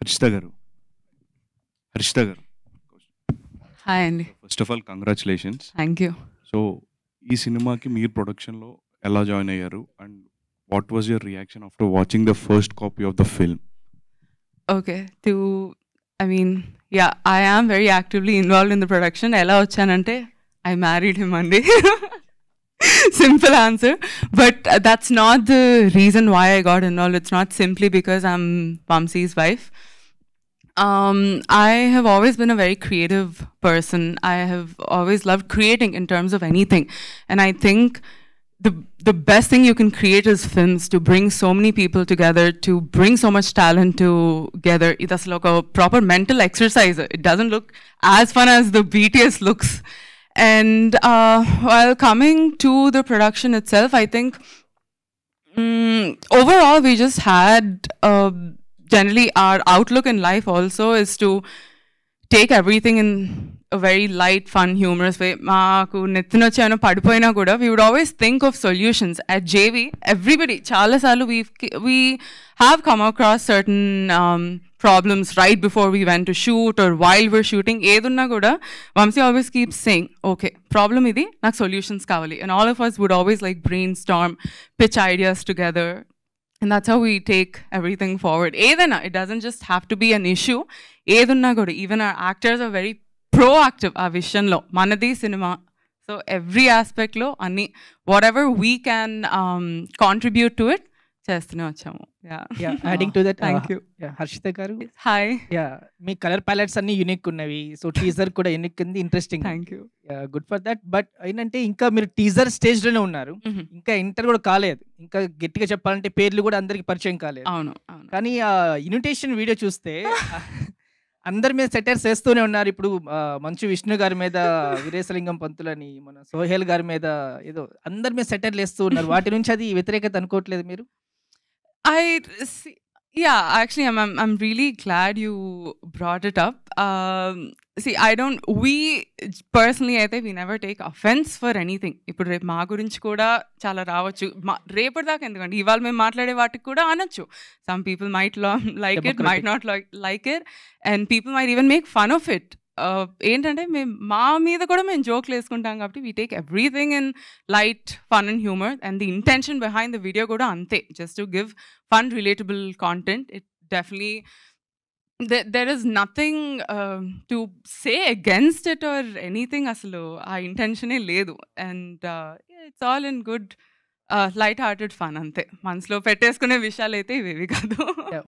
హర్షిత గారు హర్షిత గారు హాయ్ అండి. First of all congratulations. Thank you. So ఈ సినిమాకి మీరు ప్రొడక్షన్లో ఎలా జాయిన్ అయ్యారు and what was your reaction after watching the first copy of the film? Okay, I am very actively involved in the production. ఎలా వచ్చానంటే I married him అండి. Simple answer. But that's not the reason why I got involved. It's not simply because I'm Vamsi's wife. I have always been a very creative person. I have always loved creating in terms of anything. And I think the best thing you can create is films, to bring so many people together, to bring so much talent together. It's like a proper mental exercise. It doesn't look as fun as the BTS looks. And while coming to the production itself, I think overall we just had generally our outlook in life also is to take everything in a very light, fun, humorous way. Maaku nettinochano padipoyina kuda we would always think of solutions. At JV, everybody chala salu we have come across certain problems right before we went to shoot or while we're shooting. Edunna kuda Vamsi always keeps saying, okay, problem idi, nak solutions kavali. And all of us would always like brainstorm, pitch ideas together. And that's how we take everything forward. Edana, it doesn't just have to be an issue. Edunna kuda, even our actors are very proactive ఆ విషయంలో. మనది cinema, so every aspect లో అన్ని what we can contribute to it చేస్తూనే వచ్చాము. Adding to that, thank you. Harshitha గారు hi. మీ colour palettes అన్ని యూనిక్ ఉన్నవి, సో టీజర్ కూడా యూనిక్ ఉంది, interesting. Thank you. Good for that. But ఏంటంటే ఇంకా మీరు టీజర్ స్టేజ్ లోనే ఉన్నారు, ఇంకా ఎంటర్ కూడా కాలేదు. ఇంకా గట్టిగా చెప్పాలంటే పేర్లు కూడా అందరికి పరిచయం కాలేదు. అవును. కానీ ఆ ఇన్విటేషన్ వీడియో చూస్తే అందరి మీద సెటర్స్ వేస్తూనే ఉన్నారు. ఇప్పుడు మంచు విష్ణు గారి మీద వీరేశలింగం పంతులని, మన సోహెల్ గారి మీద ఏదో అందరి మీద సెటర్లు వేస్తూ ఉన్నారు. వాటి నుంచి అది వ్యతిరేకత అనుకోవట్లేదు మీరు? Actually, I'm really glad you brought it up. We personally, I think we never take offense for anything. ఇప్పుడు రేపు మా గురించి కూడా చాలా రావచ్చు. రేపటి దాకా ఎందుకంటే ఇవాళ మేము మాట్లాడే వాటికి కూడా అనొచ్చు. Some people might like it, might not like it, and people might even make fun of it. ఏంటంటే మేము మా మీద కూడా మేము జోక్లు వేసుకుంటాం కాబట్టి we take everything in light, fun and humour. And the intention behind the video కూడా అంతే, just to give fun, relatable content. It definitely there is nothing to say against it or anything. అసలు ఆ ఇంటెన్షనే లేదు. And it's all in good light hearted fun అంతే. మనసులో పెట్టేసుకునే విషయాలు అయితే ఇవేవి కాదు.